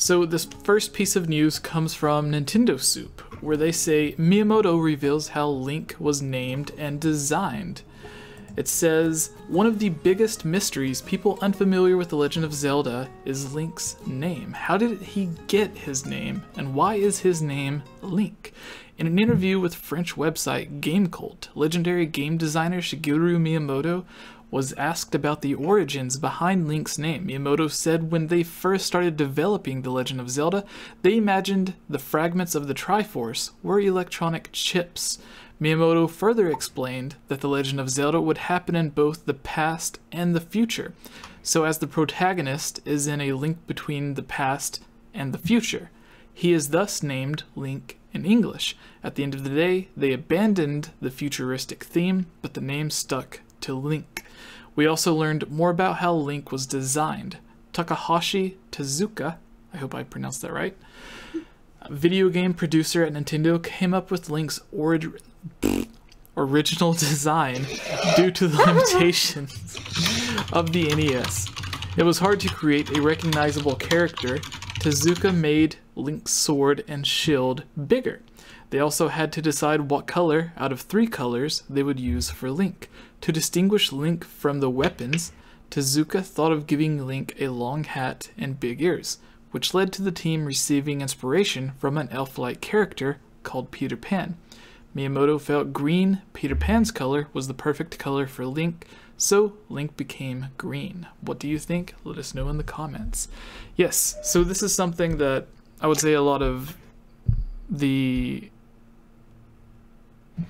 So this first piece of news comes from Nintendo Soup, where they say Miyamoto reveals how Link was named and designed. It says, one of the biggest mysteries people unfamiliar with The Legend of Zelda is Link's name. How did he get his name, and why is his name Link? In an interview with French website GameCult, legendary game designer Shigeru Miyamoto was asked about the origins behind Link's name. Miyamoto said when they first started developing The Legend of Zelda, they imagined the fragments of the Triforce were electronic chips. Miyamoto further explained that The Legend of Zelda would happen in both the past and the future, so as the protagonist is in a link between the past and the future. He is thus named Link in English. At the end of the day, they abandoned the futuristic theme, but the name stuck to Link. We also learned more about how Link was designed. Takahashi Tezuka, I hope I pronounced that right, a video game producer at Nintendo, came up with Link's original design due to the limitations of the NES. It was hard to create a recognizable character. Tezuka made Link's sword and shield bigger. They also had to decide what color out of 3 colors they would use for Link. To distinguish Link from the weapons, Tezuka thought of giving Link a long hat and big ears, which led to the team receiving inspiration from an elf-like character called Peter Pan. Miyamoto felt green, Peter Pan's color, was the perfect color for Link, so Link became green. What do you think? Let us know in the comments. Yes, so this is something that I would say a lot of the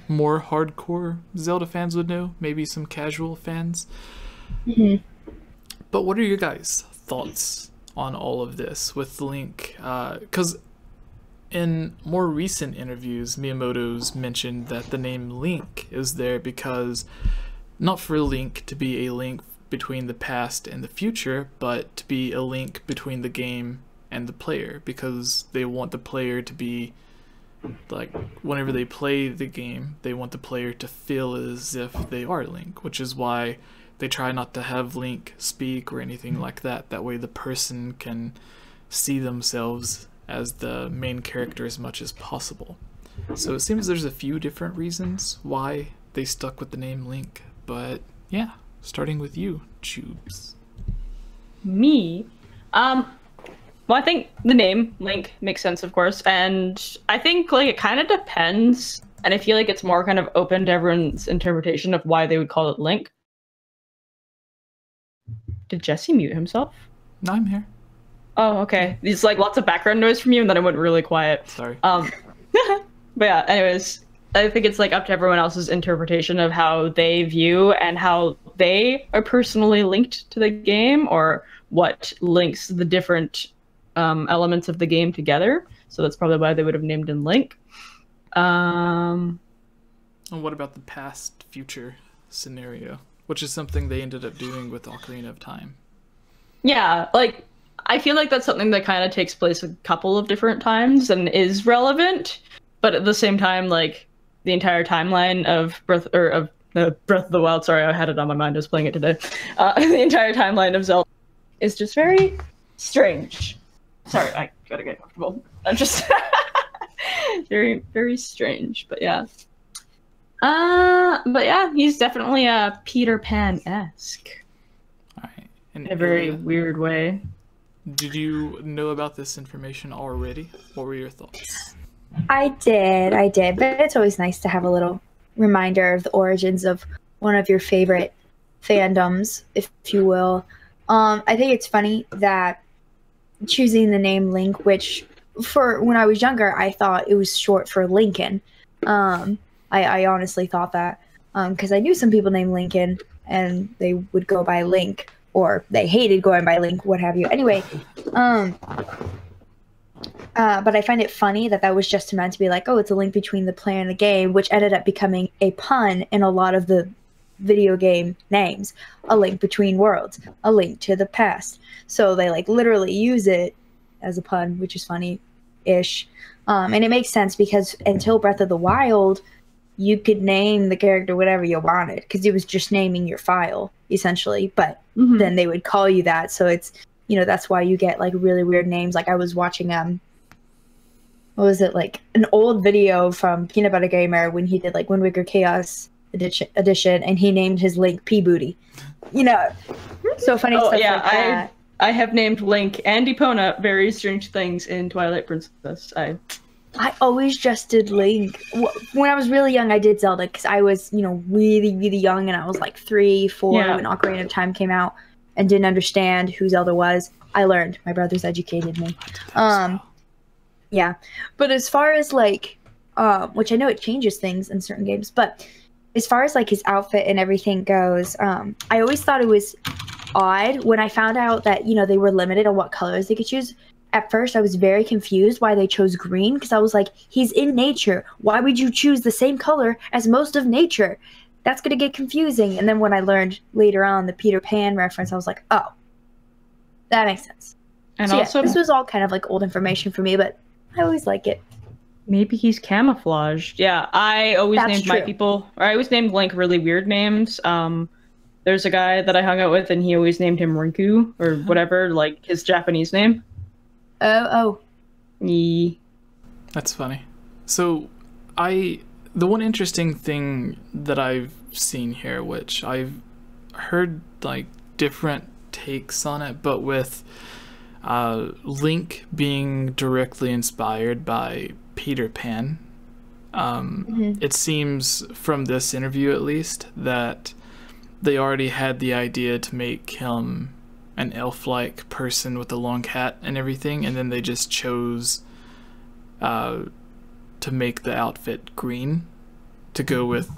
more hardcore Zelda fans would know, maybe some casual fans. But what are your guys' thoughts on all of this with Link? Because in more recent interviews, Miyamoto's mentioned that the name Link is there because not for Link to be a link between the past and the future, but to be a link between the game and the player, because they want the player to be like, whenever they play the game, they want the player to feel as if they are Link, which is why they try not to have Link speak or anything like that. That way the person can see themselves as the main character as much as possible. So it seems there's a few different reasons why they stuck with the name Link, but yeah, starting with you, Tubes. Me? Well, I think the name Link makes sense, of course, and I think like it kind of depends, and I feel like it's more kind of open to everyone's interpretation of why they would call it Link. Did Jesse mute himself? No, I'm here. Oh, okay. There's like lots of background noise from you, and then it went really quiet. Sorry. But yeah, anyways, I think it's like up to everyone else's interpretation of how they view and how they are personally linked to the game, or what links the different elements of the game together. So that's probably why they would have named him Link. And what about the past future scenario, which is something they ended up doing with Ocarina of Time? Yeah, like I feel like that's something that kind of takes place a couple of different times and is relevant, but at the same time, like the entire timeline of Breath of the Wild. Sorry, I had it on my mind. I was playing it today. The entire timeline of Zelda is just very strange. Sorry, I gotta get comfortable. I'm just very, very strange, but yeah. But yeah, he's definitely a Peter Pan-esque. All right. And in a very weird way. Did you know about this information already? What were your thoughts? I did, but it's always nice to have a little reminder of the origins of one of your favorite fandoms, if you will. I think it's funny that choosing the name Link, which for when I was younger, I thought it was short for Lincoln. I honestly thought that because I knew some people named Lincoln and they would go by Link, or they hated going by Link, what have you. Anyway, but I find it funny that that was just meant to be like, oh, it's a link between the player and the game, which ended up becoming a pun in a lot of the video game names. A link between worlds, a link to the past. So they like literally use it as a pun, which is funny-ish. And it makes sense because until Breath of the Wild, you could name the character whatever you wanted because it was just naming your file, essentially. But then they would call you that. So it's you know, that's why you get like really weird names. Like I was watching what was it, like an old video from Peanut Butter Gamer when he did like Wind Waker Chaos edition, and he named his Link P Booty. You know, so funny stuff like that. I have named Link and Epona very strange things in Twilight Princess. I always just did Link. When I was really young, I did Zelda because I was, you know, really, really young, and I was like 3, 4 when Ocarina of Time came out and didn't understand who Zelda was. I learned. My brothers educated me. Yeah. But as far as like, which I know it changes things in certain games, but as far as like his outfit and everything goes, I always thought it was odd when I found out that, you know, they were limited on what colors they could choose. At first, I was very confused why they chose green, because I was like, he's in nature. Why would you choose the same color as most of nature? That's going to get confusing. And then when I learned later on the Peter Pan reference, I was like, oh, that makes sense. And so, also, this was all kind of like old information for me, but I always like it. Maybe he's camouflaged. Yeah, I always named my people, or I always named Link really weird names. There's a guy that I hung out with, and he always named him Rinku, or whatever, like his Japanese name. Oh. Yeah. That's funny. So, the one interesting thing that I've seen here, which I've heard like different takes on it, but with Link being directly inspired by Peter Pan, it seems from this interview at least that they already had the idea to make him an elf-like person with a long hat and everything, and then they just chose to make the outfit green to go with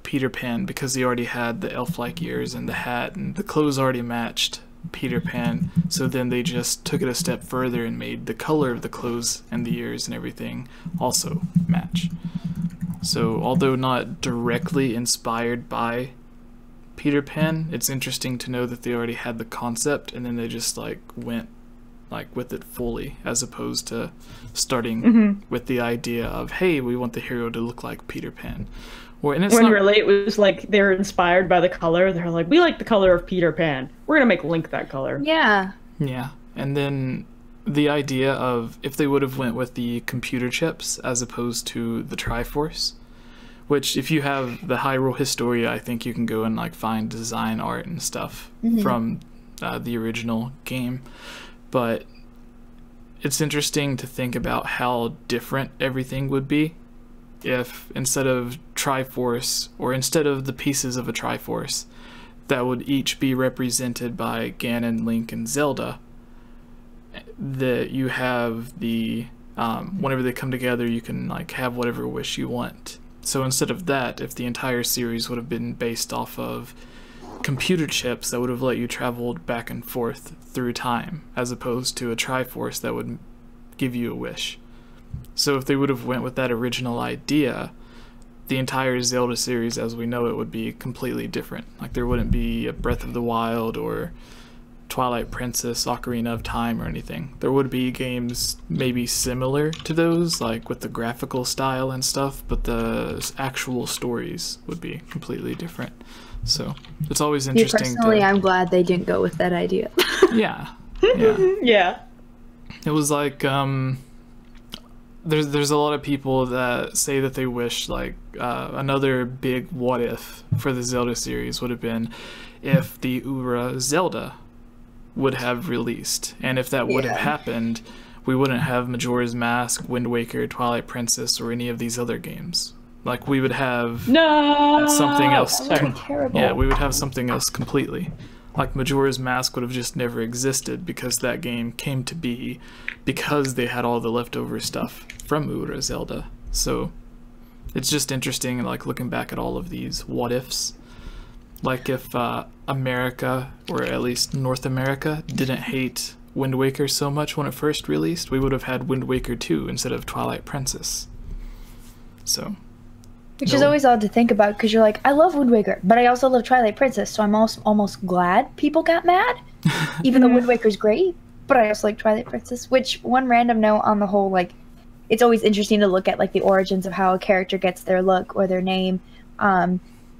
Peter Pan, because he already had the elf-like ears and the hat, and the clothes already matched Peter Pan. So then they just took it a step further and made the color of the clothes and the ears and everything also match. So although not directly inspired by Peter Pan, it's interesting to know that they already had the concept, and then they just like went like with it fully, as opposed to starting with the idea of, hey, we want the hero to look like Peter Pan. And it's really, it was like they were inspired by the color. They're like, we like the color of Peter Pan. We're gonna make Link that color. Yeah. Yeah, and then the idea of if they would have went with the computer chips as opposed to the Triforce, which if you have the Hyrule Historia, I think you can go and like find design art and stuff from the original game. But it's interesting to think about how different everything would be if instead of Triforce, or instead of the pieces of a Triforce that would each be represented by Ganon, Link, and Zelda, that you have the whenever they come together, you can like have whatever wish you want. So instead of that, if the entire series would have been based off of computer chips that would have let you travel back and forth through time, as opposed to a Triforce that would give you a wish. So if they would have went with that original idea, the entire Zelda series as we know it would be completely different. Like there wouldn't be a Breath of the Wild or Twilight Princess, Ocarina of Time, or anything. There would be games maybe similar to those, like with the graphical style and stuff, but the actual stories would be completely different. So it's always interesting. Personally, I'm glad they didn't go with that idea. Yeah. Yeah. It was like there's a lot of people that say that they wish like another big what if for the Zelda series would have been if the Ura Zelda would have released, and if that would have happened, we wouldn't have Majora's Mask, Wind Waker, Twilight Princess, or any of these other games. Like we would have something else. Terrible. Yeah, we would have something else completely. Like Majora's Mask would have just never existed, because that game came to be because they had all the leftover stuff from Ura Zelda. So it's just interesting, like looking back at all of these what ifs. Like if America, or at least North America, didn't hate Wind Waker so much when it first released, we would have had Wind Waker 2 instead of Twilight Princess. So, which is always odd to think about, because you're like, I love Wind Waker, but I also love Twilight Princess, so I'm almost glad people got mad, even though Wind Waker's great, but I also like Twilight Princess. Which, one random note on the whole, like, it's always interesting to look at like the origins of how a character gets their look or their name.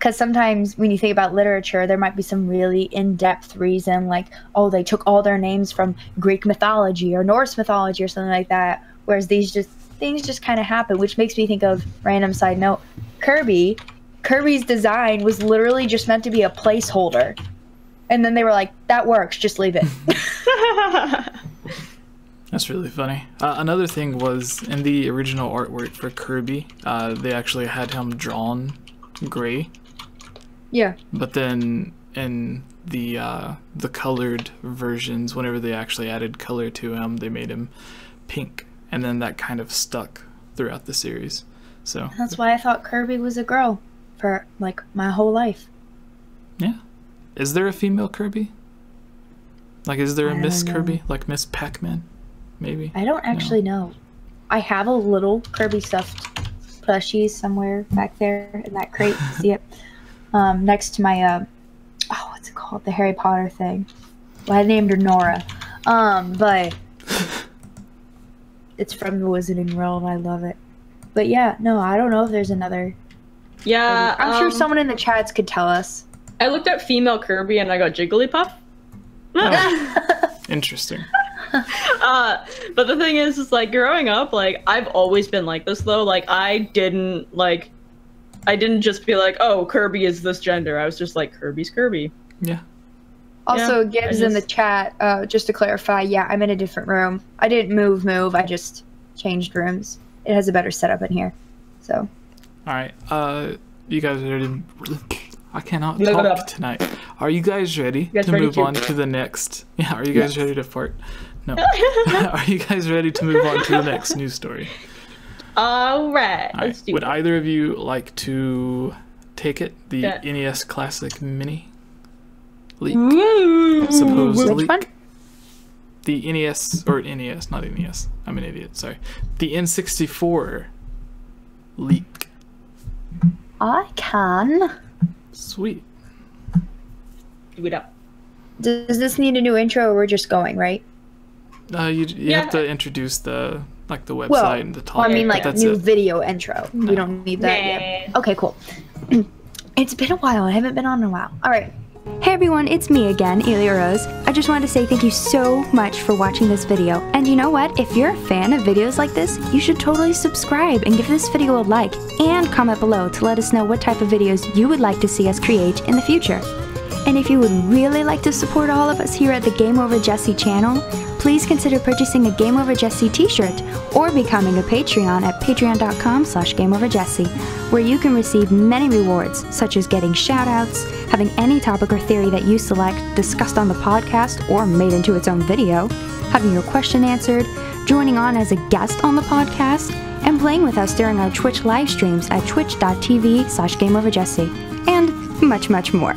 because sometimes when you think about literature, there might be some really in-depth reason, like, oh, they took all their names from Greek mythology or Norse mythology or something like that. Whereas things just kind of happen, which makes me think of, random side note, Kirby. Kirby's design was literally just meant to be a placeholder. And then they were like, that works, just leave it. That's really funny. Another thing was, in the original artwork for Kirby, they actually had him drawn gray. Yeah. But then in the colored versions, whenever they actually added color to him, they made him pink. And then that kind of stuck throughout the series. So that's why I thought Kirby was a girl for, like, my whole life. Yeah. Is there a female Kirby? Like, is there a Miss Kirby? Like Miss Pac-Man? Maybe? I don't actually know. I have a little Kirby stuffed plushie somewhere back there in that crate. See it? Next to my, what's it called? The Harry Potter thing. Well, I named her Nora. But it's from the Wizarding World. I love it. But yeah, no, I don't know if there's another. Yeah. Kirby. I'm sure someone in the chats could tell us. I looked at female Kirby and I got Jigglypuff. Oh, interesting. But the thing is like growing up, like I've always been like this though. Like I didn't just be like, oh, Kirby is this gender. I was just like, Kirby's Kirby. Yeah. Also, Gibbs in the chat, just to clarify, yeah, I'm in a different room. I didn't move. I just changed rooms. It has a better setup in here. So. All right. You guys are ready? I cannot talk tonight. Are you guys ready to move on to the next? Yeah. Are you guys ready to fart? No. Are you guys ready to move on to the next news story? All right. Let's do Would either of you like to take it? The NES Classic Mini leak. Supposed leak. One? The NES, or NES, not NES. I'm an idiot, sorry. The N64 leak. I can. Sweet. Do it up. Does this need a new intro, or we're just going, right? You have to introduce the website and the top. Well, I mean, like, new video intro. No. We don't need that yet. Okay, cool. It's been a while. I haven't been on in a while. All right. Hey everyone, it's me again, Elia Rose. I just wanted to say thank you so much for watching this video. And you know what? If you're a fan of videos like this, you should totally subscribe and give this video a like and comment below to let us know what type of videos you would like to see us create in the future. And if you would really like to support all of us here at the GameOverJesse channel, please consider purchasing a GameOverJesse t-shirt or becoming a Patreon at patreon.com/GameOverJesse, where you can receive many rewards, such as getting shoutouts, having any topic or theory that you select discussed on the podcast or made into its own video, having your question answered, joining on as a guest on the podcast, and playing with us during our Twitch live streams at twitch.tv/GameOverJesse, and much, much more.